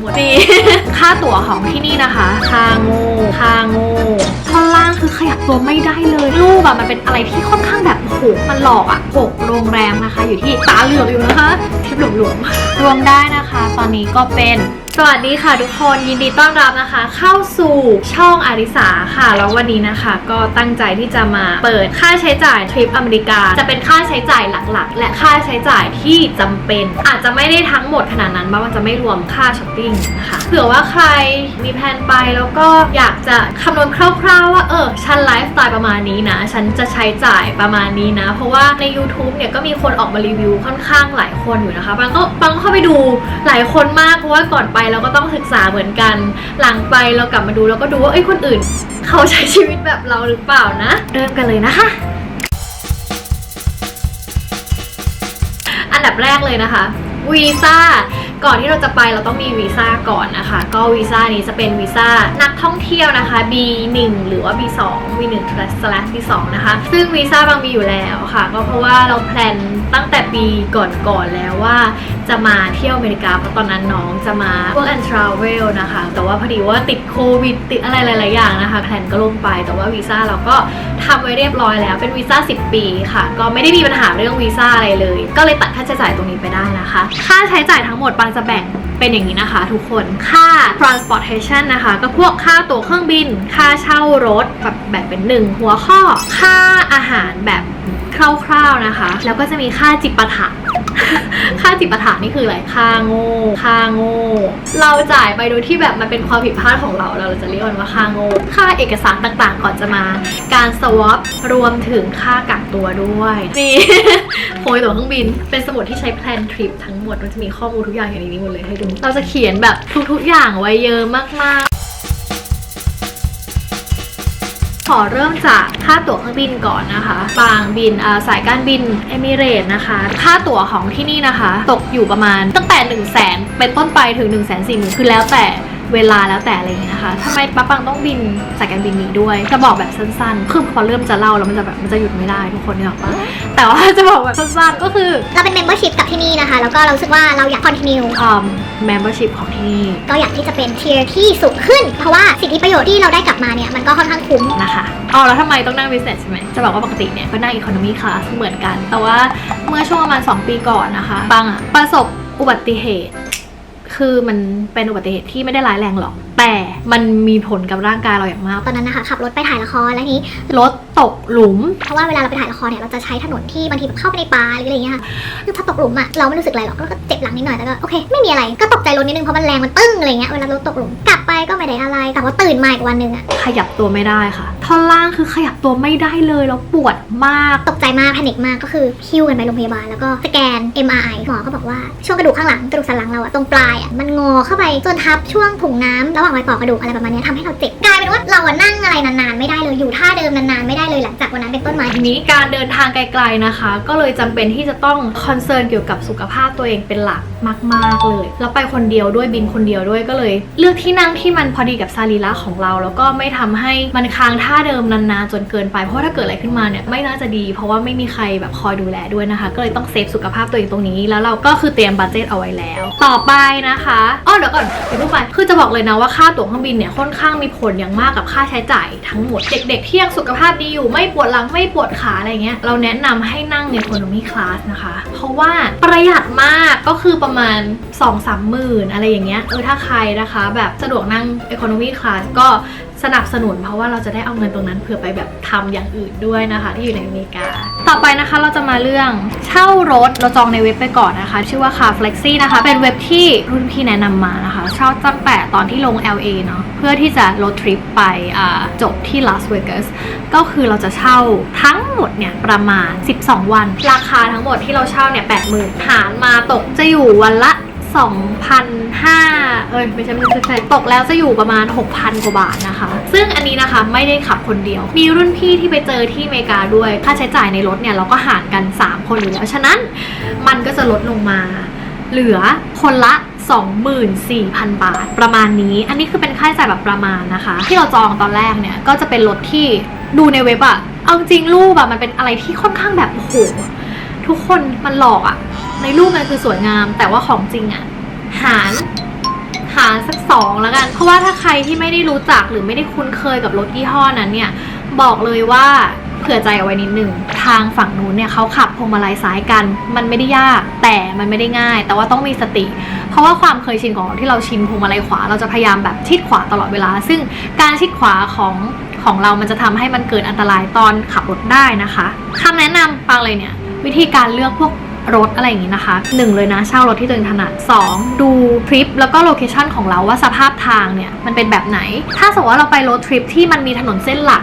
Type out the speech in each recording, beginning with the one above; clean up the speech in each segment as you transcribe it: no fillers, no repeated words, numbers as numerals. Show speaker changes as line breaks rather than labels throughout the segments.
ดนี่ ค่าตั๋วของที่นี่นะคะค่าโง่ท่อนล่างคือขยับตัวไม่ได้เลยรูปมันเป็นอะไรที่ค่อนข้างแบบโอ้โหมันหลอก6 โรงแรมนะคะอยู่ที่ตาเหลือกอยู่นะคะทิปหลวมๆรวมได้นะคะตอนนี้ก็เป็นสวัสดีค่ะทุกคนยินดีต้อนรับนะคะเข้าสู่ช่องอาริสาค่ะแล้ววันนี้นะคะก็ตั้งใจที่จะมาเปิดค่าใช้จ่ายทริปอเมริกาจะเป็นค่าใช้จ่ายหลักๆและค่าใช้จ่ายที่จำเป็นอาจจะไม่ได้ทั้งหมดขนาดนั้นเพราะว่าจะไม่รวมค่าช้อปปิ้งนะคะเผื่อว่าใครมีแผนไปแล้วก็อยากจะคำนวณคร่าวๆว่าฉันไลฟ์สไตล์ประมาณนี้นะฉันจะใช้จ่ายประมาณนี้นะเพราะว่าใน YouTube เนี่ยก็มีคนออกมารีวิวค่อนข้างหลายคนอยู่นะคะบางเข้าไปดูหลายคนมากเพราะว่าก่อนไปเราก็ต้องศึกษาเหมือนกันหลังไปเรากลับมาดูแล้วก็ดูว่าคนอื่นเขาใช้ชีวิตแบบเราหรือเปล่านะเริ่มกันเลยนะคะอันดับแรกเลยนะคะวีซ่าก่อนที่เราจะไปเราต้องมีวีซ่าก่อนนะคะก็วีซ่านี้จะเป็นวีซ่านักท่องเที่ยวนะคะ B1 หรือว่า B2 B1/B2 นะคะซึ่งวีซ่าบางมีอยู่แล้วค่ะก็เพราะว่าเราแพลนตั้งแต่ปีก่อนแล้วว่าจะมาเที่ยวอเมริกาเพราะตอนนั้นน้องจะมา Work and Travel นะคะแต่ว่าพอดีว่าติดโควิดติดอะไรหลายๆอย่างนะคะแพลนก็ล่มไปแต่ว่าวีซ่าเราก็ทำไว้เรียบร้อยแล้วเป็นวีซ่า10 ปีค่ะก็ไม่ได้มีปัญหาเรื่องวีซ่าอะไรเลยก็เลยตัดค่าใช้จ่ายตรงนี้ไปได้นะคะค่าใช้จ่ายทั้งหมดปางจะแบ่งเป็นอย่างนี้นะคะทุกคนค่า transportation นะคะก็พวกค่าตั๋วเครื่องบินค่าเช่ารถแบบแบ่งเป็น1หัวข้อค่าอาหารแบบคร่าวๆนะคะแล้วก็จะมีค่าจิปาถะ ค่าจิปาถะนี่คืออะไรค่าโง่เราจ่ายไปโดยที่แบบมันเป็นความผิดพลาดของเราจะเรียกมันว่าค่าโง่ค่าเอกสารต่างๆก่อนจะมาการสวอปรวมถึงค่ากักตัวด้วยนี่ โพยตั๋วเครื่องบินเป็นสมุดที่ใช้แพลนทริปทั้งหมดมันจะมีข้อมูลทุกอย่างอย่างนี้หมดเลยให้ดูเราจะเขียนแบบทุกๆอย่างไว้เยอะมากๆขอเริ่มจากค่าตั๋วเครื่องบินก่อนนะคะบางบินสายการบินเอมิเรตนะคะค่าตั๋วของที่นี่นะคะตกอยู่ประมาณตั้งแต่100,000เป็นต้นไปถึง140,000คือแล้วแต่เวลาแล้วแต่อะไรอย่างเงี้ยนะคะทำไมป้าปังต้องบินสายการบินนี้ด้วยจะบอกแบบสั้นๆคือพอเริ่มจะเล่าแล้วมันจะหยุดไม่ได้ทุกคนเนี่ยหรอปะแต่ว่าจะบอกแบบสั้นๆก็คือ
เราเป็น membership กับที่นี่นะคะแล้วก็เรารู้สึกว่าเราอยาก continue
membership ของที่นี่
ก็อยากที่จะเป็น tier ที่สูงขึ้นเพราะว่าสิทธิประโยชน์ที่เราได้กลับมาเนี่ยมันก็ค่อนข้างคุ้ม
นะคะแล้วทำไมต้องนั่ง business ใช่ไหมจะบอกว่าปกติเนี่ยก็นั่ง economy class เหมือนกันแต่ว่าเมื่อช่วงประมาณ2 ปีก่อนนะคะปังประสบอุบัติเหตุคือมันเป็นอุบัติเหตุที่ไม่ได้ร้ายแรงหรอกแต่มันมีผลกับร่างกายเราอย่างมาก
ตอนนั้นนะคะขับรถไปถ่ายละครแล้วนี้
รถตกหลุม
เพราะว่าเวลาเราไปถ่ายละครเนี่ยเราจะใช้ถนนที่บางทีแบบเข้าไปในป่าหรืออะไรเงี้ยค่ะคือพอตกหลุมเราไม่รู้สึกอะไรหรอกก็เจ็บหลังนิดหน่อยแต่ก็โอเคไม่มีอะไรก็ตกใจรถนิดนึงเพราะมันแรงมันตึ้งอะไรเงี้ยเวลารถตกหลุมกลับไปก็ไม่ได้อะไรแต่ว่าตื่นมาอีกวันนึง
ขยับตัวไม่ได้ค่ะท่อนล่างคือขยับตัวไม่ได้เลยแล้วปวดมาก
ตกใจมากแพนิคมากก็คือหิ้วกันไปโรงพยาบาลแล้วก็สแกน MRI หมอก็บอกว่าช่วงกระดูกข้างหลังกระดูกสันหลังเราตรงปลายมันงอเข้าไปจนทับช่วงถุงน้ำระหว่างรอยต่อกระดูกอะไรประมาณนี้ทำให้เราเจ็บกลายเป็นว่าเรานั่งอะไรนานๆไม่ได้เลยอยู่ท่าเดิมนานๆไม่ได้เลยหลังจากวันนั้นเป็นต้นมา
ทีนี้การเดินทางไกลๆนะคะก็เลยจำเป็นที่จะต้องคอนเซิร์นเกี่ยวกับสุขภาพตัวเองเป็นหลักมากๆเลยแล้วไปคนเดียวด้วยบินคนเดียวด้วยก็เลยเลือกที่นั่งที่มันพอดีกับสรีระของเราแล้วก็ไม่ทำให้มันค้างท่าเดิมนานๆจนเกินไปเพราะถ้าเกิดอะไรขึ้นมาเนี่ยไม่น่าจะดีเพราะว่าไม่มีใครแบบคอยดูแลด้วยนะคะก็เลยต้องเซฟสุขภาพตัวเองตรงนี้แล้วเราก็คือเตรียมบัดเจ็ตเอาไว้แล้วต่อไปนะคะเดี๋ยวก่อนเดี๋ยวพูดไปคือจะบอกเลยนะว่าค่าตั๋วเครื่องบินเนี่ยค่อนข้างมีผลอย่างมากกับค่าใช้จ่ายทั้งหมดเด็กๆที่ยังสุขภาพดีอยู่ไม่ปวดหลังไม่ปวดขาอะไรเงี้ยเราแนะนำให้นั่งใน economy class นะคะเพราะว่าประหยัดมากก็คือประมาณ 2-3 หมื่นอะไรอย่างเงี้ยถ้าใครนะคะแบบสะดวกนั่ง economy class ก็สนับสนุนเพราะว่าเราจะได้เอาเงินตรงนั้นเผื่อไปแบบทำอย่างอื่นด้วยนะคะที่อยู่ในอเมริกาต่อไปนะคะเราจะมาเรื่องเช่ารถเราจองในเว็บไปก่อนนะคะชื่อว่า Car Flexi นะคะเป็นเว็บที่รุ่นพี่แนะนำมานะคะเช่าตั้งแต่ตอนที่ลง LA เนาะเพื่อที่จะรถทริปไปจบที่ลาสเวกัสก็คือเราจะเช่าทั้งหมดเนี่ยประมาณ12 วันราคาทั้งหมดที่เราเช่าเนี่ย 80,000 หารมาตกจะอยู่วันละ2,500ไม่ใช่ตกแล้วจะอยู่ประมาณ 6,000 กว่าบาทนะคะซึ่งอันนี้นะคะไม่ได้ขับคนเดียวมีรุ่นพี่ที่ไปเจอที่อเมริกาด้วยค่าใช้จ่ายในรถเนี่ยเราก็หารกัน3 คนอยู่แล้วฉะนั้นมันก็จะลดลงมาเหลือคนละ 24,000 บาทประมาณนี้อันนี้คือเป็นค่าใช้จ่ายแบบประมาณนะคะที่เราจองตอนแรกเนี่ยก็จะเป็นรถที่ดูในเว็บเอาจริงรูปมันเป็นอะไรที่ค่อนข้างแบบโอ้โหทุกคนมันหลอกในรูปมันคือสวยงามแต่ว่าของจริงหาร หารสัก2แล้วกันเพราะว่าถ้าใครที่ไม่ได้รู้จักหรือไม่ได้คุ้นเคยกับรถยี่ห้อนั้นเนี่ยบอกเลยว่าเผื่อใจเอาไว้นิดนึงทางฝั่งนู้นเนี่ยเขาขับพวงมาลัยซ้ายกันมันไม่ได้ยากแต่มันไม่ได้ง่ายแต่ว่าต้องมีสติเพราะว่าความเคยชินของเราที่เราชินพวงมาลัยขวาเราจะพยายามแบบชิดขวาตลอดเวลาซึ่งการชิดขวาของเรามันจะทำให้มันเกิดอันตรายตอนขับรถได้นะคะคำแนะนำปังเลยเนี่ยวิธีการเลือกพวกรถอะไรอย่างนี้นะคะ1เลยนะเช่ารถที่ตัวเองถนัด2ดูทริปแล้วก็โลเคชั่นของเราว่าสภาพทางเนี่ยมันเป็นแบบไหนถ้าสมมติว่าเราไปรถทริปที่มันมีถนนเส้นหลัก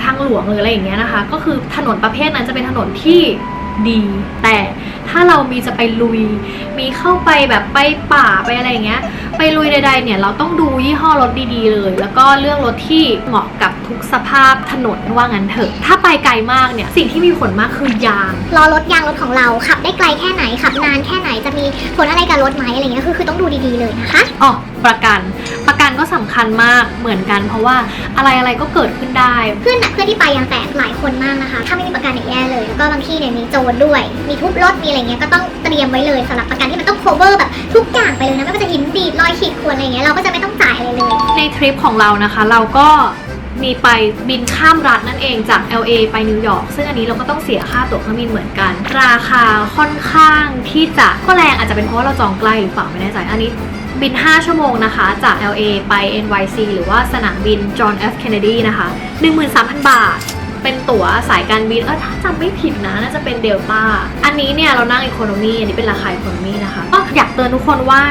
ทางหลวงหรืออะไรอย่างเงี้ยนะคะก็คือถนนประเภทนั้นจะเป็นถนนที่ดีแต่ถ้าเรามีจะไปลุยมีเข้าไปแบบไปป่าไปอะไรอย่างเงี้ยไปลุยใดๆเนี่ยเราต้องดูยี่ห้อรถดีๆเลยแล้วก็เลือกรถที่เหมาะกับทุกสภาพถนนว่างั้นเถอะถ้าไปไกลมากเนี่ยสิ่งที่มีผลมากคือยาง
ล้อรถยางรถของเราขับได้ไกลแค่ไหนขับนานแค่ไหนจะมีผลอะไรกับรถไหมอะไรเงี้ยคือต้องดูดีๆเลยนะคะ
อ๋อประกันก็สำคัญมากเหมือนกันเพราะว่าอะไรก็เกิดขึ้นได้
เพื่อนที่ไปยางแตกหลายคนมากนะคะถ้าไม่มีประกันเนี่ยแย่เลยแล้วก็บางที่เนี่ยมีโจรด้วยมีทุบรถมีอะไรเงี้ยก็ต้องเตรียมไว้เลยสำหรับประกันที่มันต้อง cover แบบทุกอย่างไปเลยนะไม่ว่าจะหินดีดรอยขีดข่วนอะไรเงี้ยเราก็จะไม่ต้องจ่ายอะไรเลย
ในทริปของเรานะคะเราก็มีไปบินข้ามรัฐนั่นเองจาก LA ไปนิวยอร์กซึ่งอันนี้เราก็ต้องเสียค่าตั๋วเครื่องบินเหมือนกันราคาค่อนข้างที่จะก็แรงอาจจะเป็นเพราะว่าเราจองใกล้หรือเปล่าไม่แน่ใจอันนี้บิน5ชั่วโมงนะคะจาก LA ไป NYC หรือว่าสนามบิน John F Kennedy นะคะ 13,000 บาทเป็นตั๋วสายการบินถ้าจำไม่ผิดนะน่าจะเป็นเดลต้าอันนี้เนี่ยเรานั่งอีโคโนมีอันนี้เป็นราคาอีโคโนมีนะคะก็อยากเตือนทุกคนว่า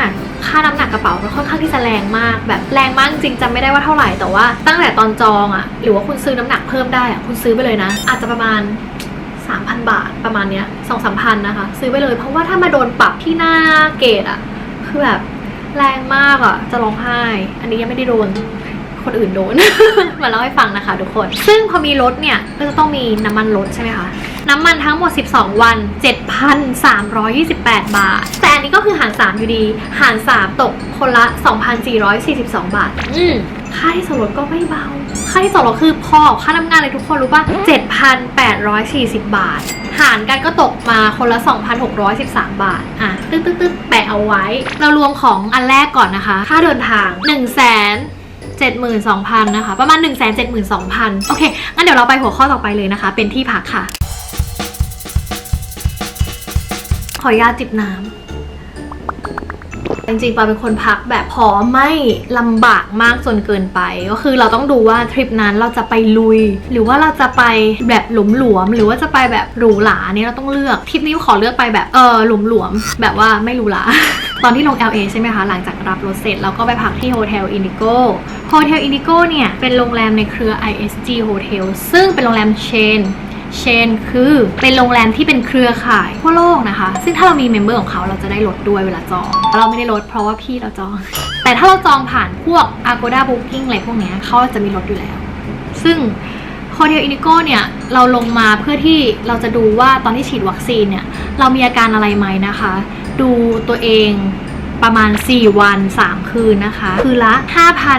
ค่าน้ำหนักกระเป๋ามันค่อนข้างที่จะแรงมากแบบแรงมากจริงจำไม่ได้ว่าเท่าไหร่แต่ว่าตั้งแต่ตอนจองอะหรือว่าคุณซื้อน้ำหนักเพิ่มได้อะคุณซื้อไปเลยนะอาจจะประมาณ 3,000 บาทประมาณเนี้ย 2-3 พันนะคะซื้อไปเลยเพราะว่าถ้ามาโดนปรับที่หน้าเกตอะคือแบบแรงมากอะจะร้องไห้อันนี้ยังไม่ได้โดนคนอื่นโดน มาเล่าให้ฟังนะคะทุกคนซึ่งพอมีรถเนี่ยก็จะต้องมีน้ำมันรถใช่ไหมคะน้ำมันทั้งหมด12วัน 7,328 บาทแต่อันนี้ก็คือหาร3อยู่ดีหาร3ตกคนละ 2,442 บาทค่าที่จอดรถก็ไม่เบาค่าที่จอดรถคือพอค่าน้ำงานเลยทุกคนรู้ป่ะ 7,840 บาทหารกันก็ตกมาคนละ 2,613 บาทตึ๊ดแปะเอาไว้เรารวมของอันแรกก่อนนะคะค่าเดินทาง 172,000 นะคะประมาณ 172,000 โอเคงั้นเดี๋ยวเราไปหัวข้อต่อไปเลยนะคะเป็นที่พักค่ะขออนุญาตจิบน้ำจริงๆปาเป็นคนพักแบบพอไม่ลำบากมากจนเกินไปก็คือเราต้องดูว่าทริปนั้นเราจะไปลุยหรือว่าเราจะไปแบบหลวมๆหรือว่าจะไปแบบหรูหราเนี่ยเราต้องเลือกทริปนี้ขอเลือกไปแบบหลวมๆแบบว่าไม่หรูหรา ตอนที่ลง LA ใช่ไหมคะหลังจากรับรถเสร็จเราก็ไปพักที่โฮเทลอินดิโก้เนี่ยเป็นโรงแรมในเครือ ISG Hotel ซึ่งเป็นโรงแรมเชนคือเป็นโรงแรมที่เป็นเครือข่ายทั่วโลกนะคะซึ่งถ้าเรามีเมมเบอร์ของเขาเราจะได้ลดด้วยเวลาจองเราไม่ได้ลดเพราะว่าพี่เราจองแต่ถ้าเราจองผ่านพวก Agoda Booking อะไรพวกนี้เขาจะมีลดอยู่แล้วซึ่งโฮเทลอินดิโก้เนี่ยเราลงมาเพื่อที่เราจะดูว่าตอนที่ฉีดวัคซีนเนี่ยเรามีอาการอะไรไหมนะคะดูตัวเองประมาณ4วัน3คืนนะคะคือละ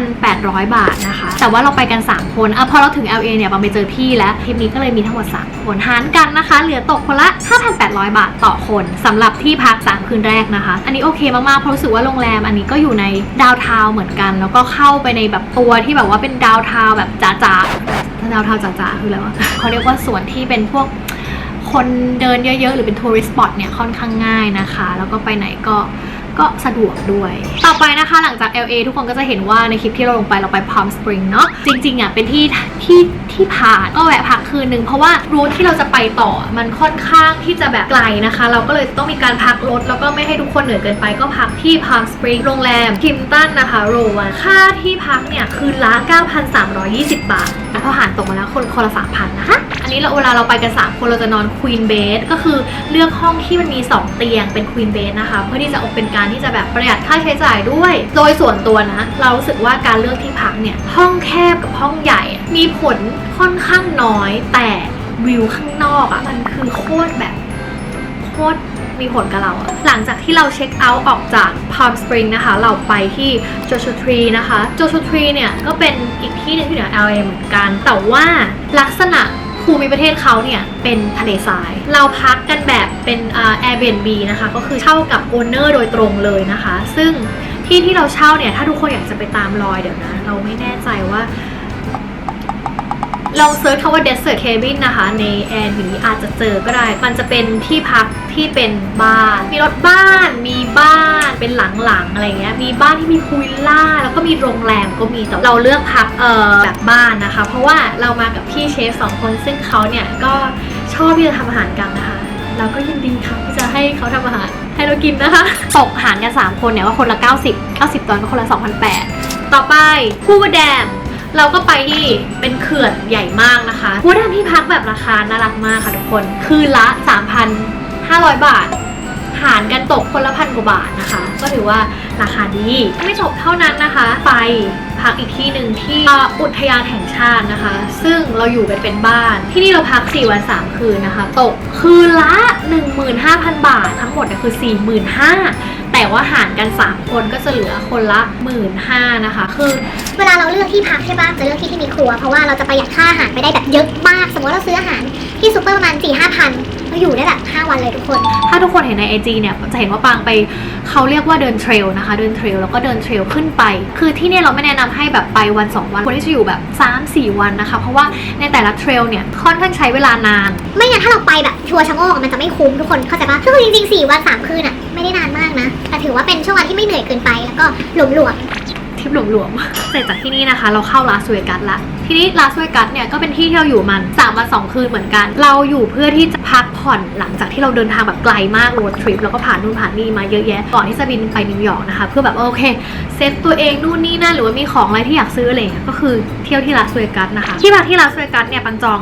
5,800 บาทนะคะแต่ว่าเราไปกัน3คนพอเราถึง LA เนี่ยไปเจอพี่แล้วทริปนี้ก็เลยมีทั้งหมด3คนหารกันนะคะเหลือตกคนละ 5,800 บาทต่อคนสำหรับที่พัก3คืนแรกนะคะอันนี้โอเคมากๆเพราะรู้สึกว่าโรงแรมอันนี้ก็อยู่ในดาวน์ทาวน์เหมือนกันแล้วก็เข้าไปในแบบตัวที่แบบว่าเป็นดาวน์ทาวน์แบบจ๋าดาวน์ทาวน์จ๋าคืออะไรวะเขาเรียกว่าส่วนที่เป็นพวกคนเดินเยอะๆหรือเป็นทัวริสต์สปอตเนี่ยค่อนข้างง่ายนะคะแล้วก็ไปไหนก็สะดวกด้วยต่อไปนะคะหลังจาก LA ทุกคนก็จะเห็นว่าในคลิปที่เราลงไปเราไป Palm Springs เนาะจริงๆเป็นที่ผ่านก็แวะพักคืนนึงเพราะว่ารูทที่เราจะไปต่อมันค่อนข้างที่จะแบบไกลนะคะเราก็เลยต้องมีการพักรถแล้วก็ไม่ให้ทุกคนเหนื่อยเกินไปก็พักที่ Palm Springs โรงแรมคิมตันนะคะโรวันค่าที่พักเนี่ยคืนละ 9,320 บาทพอหารตกมาแล้วคนละ 3,000 นะคะอันนี้เวลาเราไปกัน3คนเราจะนอน Queen Bed ก็คือเลือกห้องที่มันมี2เตียงเป็น Queen Bed นะคะเพื่อที่จะเป็นการที่จะแบบประหยัดค่าใช้จ่ายด้วยโดยส่วนตัวนะเรารู้สึกว่าการเลือกที่พักเนี่ยห้องแคบกับห้องใหญ่มีผลค่อนข้างน้อยแต่วิวข้างนอกมันคือโคตรมีผลกับเราหลังจากที่เราเช็คเอาท์ออกจาก Palm Springs นะคะเราไปที่ Joshua Tree นะคะ Joshua Tree เนี่ยก็เป็นอีกที่นึงที่เหนือ LA เหมือนกันแต่ว่าลักษณะภูมิประเทศเขาเนี่ยเป็นทะเลทรายเราพักกันแบบเป็นAirbnb นะคะก็คือเช่ากับโอนเนอร์โดยตรงเลยนะคะซึ่ง ที่เราเช่าเนี่ยถ้าทุกคนอยากจะไปตามรอยเดี๋ยวนะเราไม่แน่ใจว่าลองเซิร์ชคำว่า Desert Cabin นะคะใน Airbnb อาจจะเจอก็ได้ มันจะเป็นที่พักที่เป็นบ้านมีรถบ้านมีบ้านเป็นหลังๆอะไรเงี้ยมีบ้านที่มีพูลวิลล่าแล้วก็มีโรงแรมก็มีแต่เราเลือกพักแบบบ้านนะคะเพราะว่าเรามากับพี่เชฟ2คนซึ่งเขาเนี่ยก็ชอบที่จะทำอาหารกันนะคะเราก็ยินดีค่ะที่จะให้เขาทำอาหารให้เรากินนะคะตกหารกัน3คนเนี่ยว่าคนละ90ตอนก็คนละ 2,800 ต่อไปพูลแดมเราก็ไปที่เป็นเขื่อนใหญ่มากนะคะพูลแดมที่พักแบบราคาน่ารักมากค่ะทุกคนคืนละ 3,500 บาทหารกันตกคนละ1,000 กว่าบาทนะคะก็ถือว่าราคาดีไม่จบเท่านั้นนะคะไปพักอีกที่หนึ่งที่อุทยานแห่งชาตินะคะซึ่งเราอยู่กันเป็นบ้านที่นี่เราพัก4 วัน 3 คืนนะคะตกคืนละ 15,000 บาททั้งหมดเนี่ยคือ 45,000 แต่ว่าหารกัน3คนก็จะเหลือคนละ 15,000 นะคะคือ
เวลาเราเลือกที่พักใช่ป่ะจะเลือกที่มีครัวเพราะว่าเราจะประหยัดค่าอาหารไปได้แบบเยอะมากสมมติเราซื้ออาหารที่ซูเปอร์ประมาณ 4-5 พันเราอยู่ได้แบบ5 วันเลยทุกคน
ถ้าทุกคนเห็นใน IG เนี่ยจะเห็นว่าปางไปเขาเรียกว่าเดินเทรลนะคะเดินเทรลแล้วก็เดินเทรลขึ้นไปคือที่เนี่ยเราไม่แนะนำให้แบบไปวัน2 วันควรที่จะอยู่แบบ 3-4 วันนะคะเพราะว่าในแต่ละเทรลเนี่ยค่อนข้างใช้เวลานาน
ไม่งั้นถ้าเราไปแบบชัวร์ชะโงกมันจะไม่คุ้มทุกคนเข้าใจปะคือจริงๆ4 วัน 3 คืนอะไม่ได้นานมากนะแต่ถือว่าเป็นช่วงวันที่ไม่เหนื่อยเกินไปแล้วก็หลวม
ทริปหลวมๆเสร็จจากที่นี่นะคะเราเข้าลาสเวกัสละทีนี้ลาสเวกัสเนี่ยก็เป็นที่ที่เราอยู่มัน3 วัน 2 คืนเหมือนกันเราอยู่เพื่อที่จะพักผ่อนหลังจากที่เราเดินทางแบบไกลมากโรดทริปแล้วก็ผ่านนู่นผ่านนี่มาเยอะแยะก่อนที่จะบินไปนิวยอร์กนะคะเพื่อแบบโอเคเซตตัวเองนู่นนี่นั่นหรือว่ามีของอะไรที่อยากซื้ออะไรก็คือเที่ยวที่ลาสเวกัสนะคะที่พักที่ลาสเวกัสเนี่ยปังจอง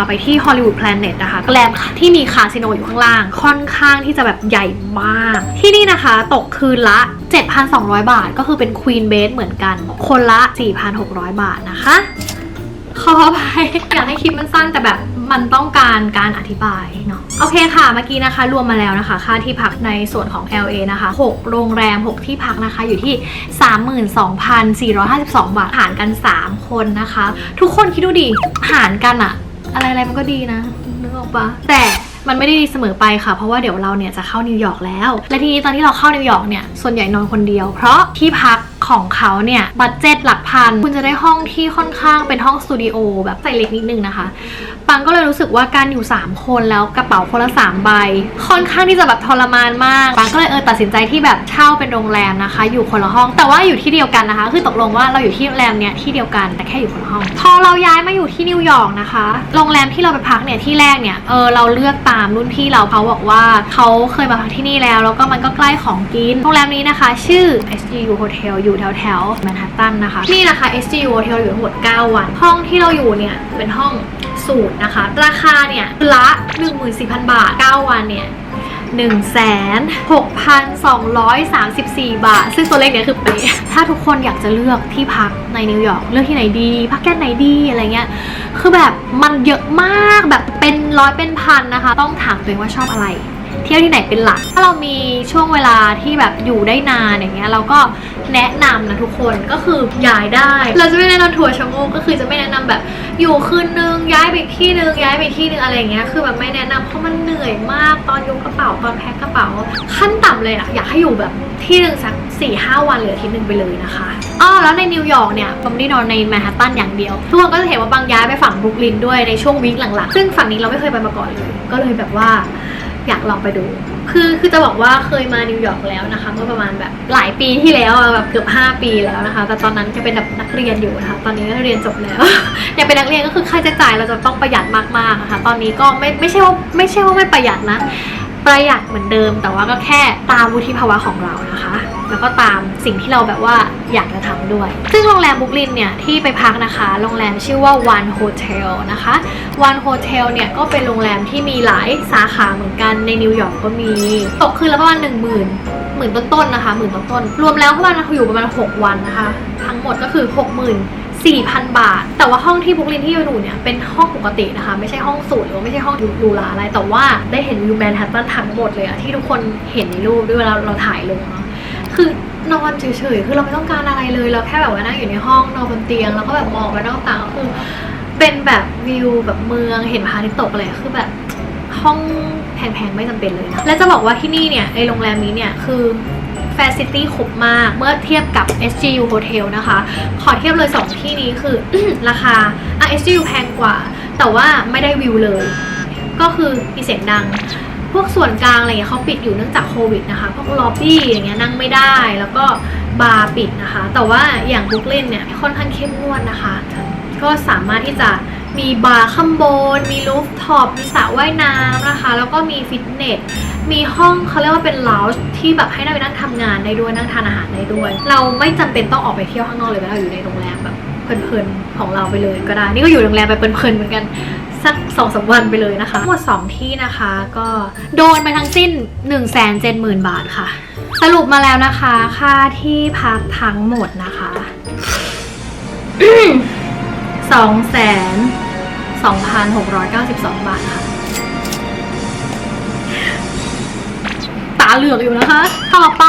ไปที่ฮอลลีวูดแพลเน็ตนะคะแกรมที่มีคาสิโนอยู่ข้างล่างค่อนข้างที่จะแบบใหญ่มากที่นี่นะคะตกคืนละ 7,200 บาทก็คือเป็นควีนเบดเหมือนกันคนละ 4,600 บาทนะคะขอไปอยากให้คลิปมันสั้นแต่แบบมันต้องการอธิบายเนาะโอเคค่ะเมื่อกี้นะคะรวมมาแล้วนะคะค่าที่พักในส่วนของ LA นะคะ6โรงแรม6ที่พักนะคะอยู่ที่ 32,452 บาทหารกัน3คนนะคะทุกคนคิดดูดิหารกันอะอะไรมันก็ดีนะนึกออกปะแต่มันไม่ได้ดีเสมอไปค่ะเพราะว่าเดี๋ยวเราเนี่ยจะเข้านิวยอร์กแล้วและทีนี้ตอนที่เราเข้านิวยอร์กเนี่ยส่วนใหญ่นอนคนเดียวเพราะที่พักของเขาเนี่ยบัดเจ็ตหลักพันคุณจะได้ห้องที่ค่อนข้างเป็นห้องสตูดิโอแบบไซส์เล็กนิดนึงนะคะปังก็เลยรู้สึกว่าการอยู่3 คนแล้วกระเป๋าคนละ3 ใบค่อนข้างที่จะแบบทรมานมากปังก็เลยตัดสินใจที่แบบเช่าเป็นโรงแรมนะคะอยู่คนละห้องแต่ว่าอยู่ที่เดียวกันนะคะคือตกลงว่าเราอยู่ที่โรงแรมเนี่ยที่เดียวกันแต่แค่อยู่คนละห้องพอเราย้ายมาอยู่ที่นิวยอร์กนะคะโรงแรมที่เราไปพักเนี่ยที่แรกเนี่ยเราเลือกตามรุ่นพี่เราเขาบอกว่าเขาเคยมาพักที่นี่แล้วก็มันก็ใกล้ของกินโรงแรมนี้นะคะชื่อ SGU Hotel อยู่แถวแมนฮัตตันนะคะนี่นะคะ SGU Hotel อยู่ทั้งหมด9 วันห้องที่เราอยู่เนี่ยเป็นห้องสูตรนะคะราคาเนี่ยละ 14,000 บาท9 วันเนี่ย 1,6,234 บาทซึ่งตัวเลขเนี้ยคือเป๊ะถ้าทุกคนอยากจะเลือกที่พักในนิวยอร์กเลือกที่ไหนดีพักแค่ไหนดีอะไรเงี้ยคือแบบมันเยอะมากแบบเป็นร้อยเป็นพันนะคะต้องถามตัวเองว่าชอบอะไรเที่ยวที่ไหนเป็นหลักถ้าเรามีช่วงเวลาที่แบบอยู่ได้นานอย่างเงี้ยเราก็แนะนำนะทุกคนก็คือย้ายได้เราจะไม่แนะนำทัวร์ชะโงกก็คือจะไม่แนะนำแบบอยู่คืนนึงย้ายไปที่นึงย้ายไปที่นึงอะไรเงี้ยคือแบบไม่แนะนำเพราะมันเหนื่อยมากตอนยกกระเป๋าตอนแพ็คกระเป๋าขั้นต่ำเลยอะอยากให้อยู่แบบที่นึงสัก 4-5 วันหรืออาทิตย์นึงไปเลยนะคะแล้วในนิวยอร์กเนี่ยผมไม่ได้นอนในแมนฮัตตันอย่างเดียวทุกคนก็จะเห็นว่าบางย้ายไปฝั่งบรุกลินด้วยในช่วงวีคหลังๆซึ่งฝั่งนี้เราไม่เคยไปมาก่อนเลยก็เลยแบบว่าอยากลองไปดูคือจะบอกว่าเคยมานิวยอร์กแล้วนะคะเมื่อประมาณแบบหลายปีที่แล้วแบบเกือบ5 ปีแล้วนะคะแต่ตอนนั้นจะเป็นแบบนักเรียนอยู่นะคะตอนนี้ก็เรียนจบแล้ว ยังเป็นนักเรียนก็คือค่าใช้จ่ายเราจะต้องประหยัดมากๆนะคะตอนนี้ก็ไม่ใช่ว่าไม่ประหยัดนะประหยัดเหมือนเดิมแต่ว่าก็แค่ตามวุฒิภาวะของเรานะคะแล้วก็ตามสิ่งที่เราแบบว่าอยากจะทำด้วยซึ่งโรงแรมบรุกลินเนี่ยที่ไปพักนะคะโรงแรมชื่อว่า One Hotel นะคะ One Hotel เนี่ยก็เป็นโรงแรมที่มีหลายสาขาเหมือนกันในนิวยอร์กก็มีตกคืนละประมาณ10,000ต้นๆนะคะต้นรวมแล้วประมาณอยู่ประมาณ6 วันนะคะทั้งหมดก็คือ 64,000 บาทแต่ว่าห้องที่บรุกลินที่อยู่เนี่ยเป็นห้องปกตินะคะไม่ใช่ห้องสูทหรือว่าไม่ใช่ห้องหรูหราอะไรแต่ว่าได้เห็นวิวแมนฮัตตันทั้งหมดเลยอะที่ทุกคนเห็นในรูปด้วยเวลาเราถ่ายลงเนาะคือนอนเฉยๆคือเราไม่ต้องการอะไรเลยเราแค่แบบว่านั่งอยู่ในห้องนอนบนเตียงแล้วก็แบบมองไปนอกต่างก็คือเป็นแบบวิวแบบเมืองเห็นพระอาทิตย์ตกเลยคือแบบห้องแพงๆไม่จำเป็นเลยนะและจะบอกว่าที่นี่เนี่ยไอโรงแรมนี้เนี่ยคือ Facility ครบมากเมื่อเทียบกับ SGU Hotel นะคะขอเทียบเลย2ที่นี้คือ ราคาSGU แพงกว่าแต่ว่าไม่ได้วิวเลยก็คือมีเสียงดังพวกส่วนกลางอะไรเงี้ยเขาปิดอยู่เนื่องจากโควิดนะคะพวกล็อบบี้อย่างเงี้ยนั่งไม่ได้แล้วก็บาร์ปิดนะคะแต่ว่าอย่างบรุกลินเนี่ยค่อนข้างเข้มงวดนะคะก็สามารถที่จะมีบาร์ข้างบนมีรูฟท็อปมีสระว่ายน้ำนะคะแล้วก็มีฟิตเนสมีห้องเขาเรียกว่าเป็นลาวจ์ที่แบบให้เราไปนั่งทำงานได้ด้วยนั่งทานอาหารได้ด้วยเราไม่จำเป็นต้องออกไปเที่ยวข้างนอกเลยเราอยู่ในโรงแรมแบบเพลินๆของเราไปเลยก็ได้นี่ก็อยู่โรงแรมไปเพลินๆเหมือนกันสัก 2-3 วันไปเลยนะคะทั้งหมด2ที่นะคะก็โดนไปทั้งสิ้น 170,000 บาทค่ะสรุปมาแล้วนะคะค่าที่พักทั้งหมดนะคะ 2,2,692 บาทค่ะตาเหลือกอยู่นะคะต่อไป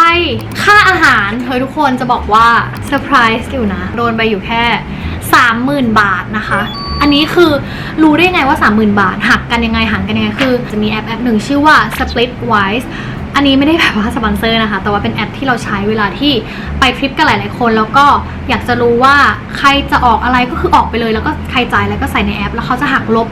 ค่าอาหารเฮ้ยทุกคนจะบอกว่าเซอร์ไพรส์อยู่นะโดนไปอยู่แค่ 30,000 บาทนะคะอันนี้คือรู้ได้ไงว่า 30,000 บาทหักกันยังไงหารกันยังไงคือจะมีแอปหนึ่งชื่อว่า Splitwise อันนี้ไม่ได้แบบว่าสปอนเซอร์นะคะแต่ว่าเป็นแอปที่เราใช้เวลาที่ไปทริปกันหลายๆคนแล้วก็อยากจะรู้ว่าใครจะออกอะไรก็คือออกไปเลยแล้วก็ใครจ่ายแล้วก็ใส่ในแอปแล้วเขาจะหักลบ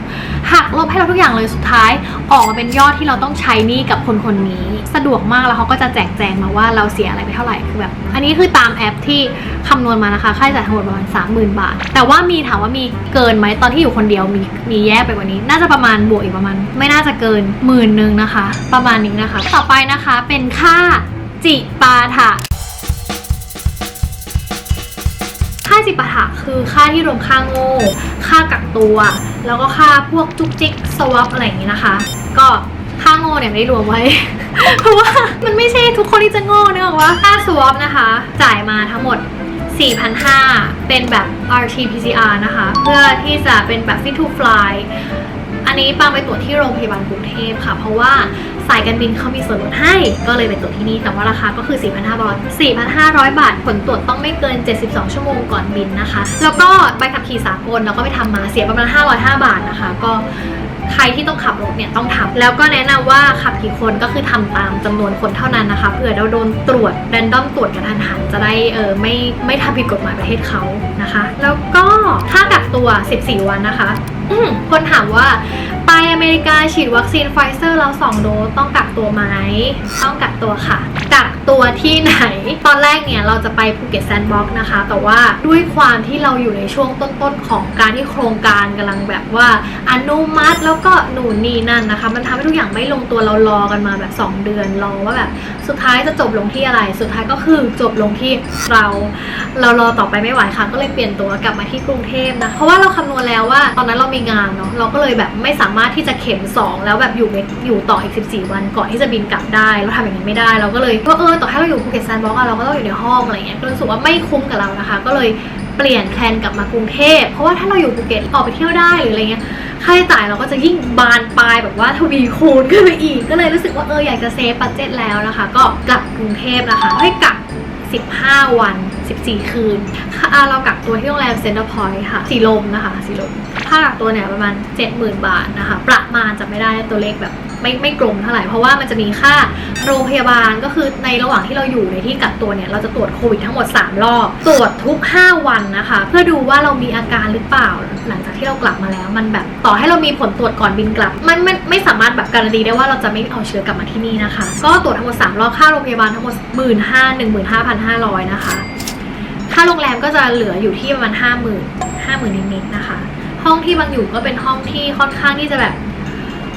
ให้เราทุกอย่างเลยสุดท้ายออกมาเป็นยอดที่เราต้องใช้หนี้กับคนคนนี้สะดวกมากแล้วเขาก็จะแจกแจงมาว่าเราเสียอะไรไปเท่าไหร่คือแบบอันนี้คือตามแอปที่คำนวณมานะคะค่าใช้จ่ายทั้งหมดประมาณ 30,000 บาทแต่ว่ามีถามว่ามีเกินไหมตอนที่อยู่คนเดียวมีแยกไปกว่านี้น่าจะประมาณบวกอีกประมาณไม่น่าจะเกิน10,000 นึงนะคะประมาณนี้นะคะต่อไปนะคะเป็นค่าจิปาถะค่าจิปาถะคือค่าที่รวมค่าโง่ค่ากักตัวแล้วก็ค่าพวกจุกจิกสวอปอะไรอย่างนี้นะคะก็ค่าโง่เนี่ยไม่ได้รวมไว้ เพราะว่ามันไม่ใช่ทุกคนที่จะโง่นึกออกว่าค่าสวอปนะคะจ่ายมาทั้งหมด 4,500 เป็นแบบ RT-PCR นะคะเพื่อที่จะเป็นแบบ fit to fly อันนี้ปางไปตรวจที่โรงพยาบาลกรุงเทพค่ะเพราะว่าสายการบินเขามีส่วนลดให้ก็เลยไปตรวจที่นี่แต่ว่าราคาก็คือ 4,500 บาทผลตรวจต้องไม่เกิน72 ชั่วโมงก่อนบินนะคะแล้วก็ใบขับขี่สากลเราก็ไปทำมาเสียประมาณ505 บาทนะคะก็ใครที่ต้องขับรถเนี่ยต้องทำแล้วก็แนะนำว่าขับกี่คนก็คือทำตามจำนวนคนเท่านั้นนะคะเผื่อเราโดนตรวจแรนดอมตรวจกันทันหันจะได้ไม่ทำผิดกฎหมายประเทศเขานะคะแล้วก็ค่ากักตัว14 วันนะคะคนถามว่าไปอเมริกาฉีดวัคซีนไฟเซอร์แล้ว2 โดสต้องกักตัวไหมต้องกักตัวค่ะกักตัวที่ไหนตอนแรกเนี่ยเราจะไปภูเก็ตแซนด์บ็อกซ์นะคะแต่ว่าด้วยความที่เราอยู่ในช่วงต้นๆของการที่โครงการกำลังแบบว่าอนุมัติแล้วก็หนูนี่นั่นนะคะมันทำให้ทุกอย่างไม่ลงตัวเรารอกันมาแบบ2 เดือนรอว่าแบบสุดท้ายจะจบลงที่อะไรสุดท้ายก็คือจบลงที่เรารอต่อไปไม่ไหวค่ะก็เลยเปลี่ยนตัวกลับมาที่กรุงเทพนะเพราะว่าเราคำนวณแล้วว่าตอนนั้นเรามีงานเนาะเราก็เลยแบบไม่สามารถที่จะเข็ม2แล้วแบบอยู่ต่ออีก14 วันก่อนที่จะบินกลับได้เราทำอย่างนี้ไม่ได้เราก็เลยว่าต่อให้เราอยู่ภูเก็ตแซนด์บ็อกซ์เราก็ต้องอยู่ในห้องอะไรเงี้ยรู้สึกว่าไม่คุ้มกับเรานะคะก็เลยเปลี่ยนแพลนกลับมากรุงเทพเพราะว่าถ้าเราอยู่ภูเก็ตออกไปเที่ยวได้หรืออะไรเงี้ยค่าใช้จ่ายเราก็จะยิ่งบานปลายแบบว่าทวีคูณขึ้นไปอีกก็เลยรู้สึกว่าอยากจะเซฟบัดเจ็ตแล้วนะคะก็กลับกรุงเทพนะคะให้กลับ15 วัน 14 คืนเรากักตัวที่โรงแรมเซ็นเตอร์พอยต์ค่ะสีลมนะคะสีลมค่ากักตัวเนี่ยประมาณ 70,000 บาทนะคะประมาณจะไม่ได้ตัวเลขแบบไม่กลมเท่าไหร่เพราะว่ามันจะมีค่าโรงพยาบาลก็คือในระหว่างที่เราอยู่ในที่กักตัวเนี่ยเราจะตรวจโควิดทั้งหมด3 รอบตรวจทุก5 วันนะคะเพื่อดูว่าเรามีอาการหรือเปล่าหลังจากที่เรากลับมาแล้วมันแบบต่อให้เรามีผลตรวจก่อนบินกลับมันไม่สามารถแบบการันตีได้ว่าเราจะไม่เอาเชื้อกลับมาที่นี่นะคะก็ตรวจทั้งหมด3 รอบค่าโรงพยาบาลทั้งหมด 15,500 นะคะค่าโรงแรมก็จะเหลืออยู่ที่ประมาณ 50,000 นิดๆนะคะห้องที่บางอยู่ก็เป็นห้องที่ค่อนข้างที่จะแบบ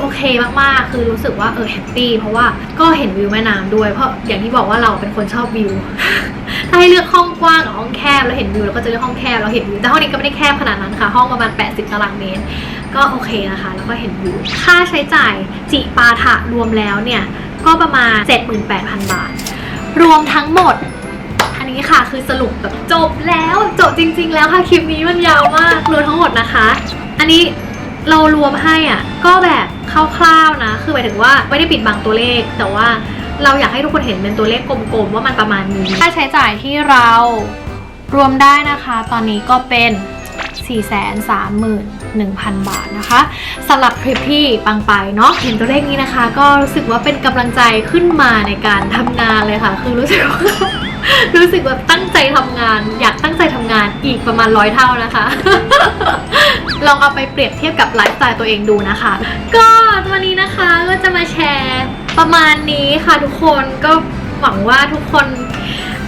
โอเคมากๆคือรู้สึกว่าแฮปปี้เพราะว่าก็เห็นวิวแม่น้ำด้วยเพราะอย่างที่บอกว่าเราเป็นคนชอบวิว ถ้าให้เลือกห้องกว้างกับห้องแคบแล้วเห็นวิวเราก็จะเลือกห้องแคบเราเห็นวิวแต่ห้องนี้ก็ไม่ได้แคบขนาดนั้นค่ะห้องประมาณ80 ตารางเมตรก็โอเคนะคะแล้วก็เห็นวิวค่าใช้จ่ายจิปาถะรวมแล้วเนี่ยก็ประมาณ 78,000 บาทรวมทั้งหมดอันนี้ค่ะคือสรุปแบบจบแล้วจบจริงๆแล้วค่ะคลิปนี้มันยาวมากรวมทั้งหมดนะคะอันนี้เรารวมให้ก็แบบคร่าวๆนะคือหมายถึงว่าไม่ได้ปิดบังตัวเลขแต่ว่าเราอยากให้ทุกคนเห็นเป็นตัวเลขกลมๆว่ามันประมาณนี้ค่าใช้จ่ายที่เรารวมได้นะคะตอนนี้ก็เป็น 431,000 บาทนะคะสำหรับทริปที่ปังไปเนาะเห็นตัวเลขนี้นะคะ ก็รู้สึกว่าเป็นกำลังใจขึ้นมาในการทำงานเลยค่ะคือรู้สึกว่า รู้สึกแบบตั้งใจทำงานอยากตั้งใจทำงานอีกประมาณ100 เท่านะคะ ลองเอาไปเปรียบเทียบกับไลฟ์สไตล์ตัวเองดูนะคะ ก็วันนี้นะคะก็จะมาแชร์ประมาณนี้ค่ะทุกคนก็หวังว่าทุกคน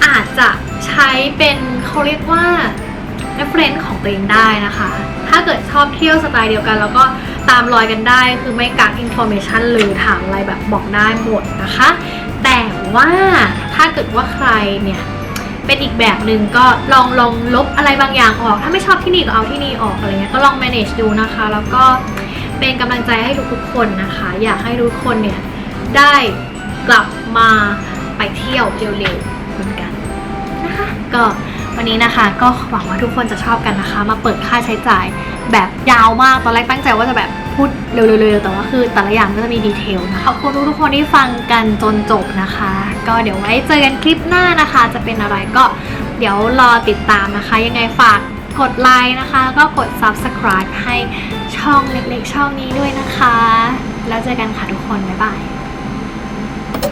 อาจจะใช้เป็นเขาเรียกว่า reference ของตัวเองได้นะคะ ถ้าเกิดชอบเที่ยวสไตล์เดียวกันแล้วก็ตามรอยกันได้คือไม่กัก information เลยถามอะไรแบบบอกได้หมดนะคะ แต่ว่าถ้าเกิดว่าใครเนี่ยเป็นอีกแบบหนึ่งก็ลองลบอะไรบางอย่างออกถ้าไม่ชอบที่นี่ก็เอาที่นี่ออกอะไรเงี้ยก็ลอง manage ดูนะคะแล้วก็เป็นกำลังใจให้ทุกๆคนนะคะอยากให้ทุกคนเนี่ยได้กลับมาไปเที่ยวเร็วๆเหมือนกันนะคะก็วันนี้นะคะก็หวังว่าทุกคนจะชอบกันนะคะมาเปิดค่าใช้จ่ายแบบยาวมากตอนแรกตั้งใจว่าจะแบบพูดเร็วๆแต่ว่าคือแต่ละอย่างก็จะมีดีเทลนะคะขอบคุณทุกคนที่ฟังกันจนจบนะคะก็เดี๋ยวไว้เจอกันคลิปหน้านะคะจะเป็นอะไรก็เดี๋ยวรอติดตามนะคะยังไงฝากกดไลค์นะคะแล้วก็กด subscribe ให้ช่องเล็กๆช่องนี้ด้วยนะคะแล้วเจอกันค่ะทุกคนบ๊ายบาย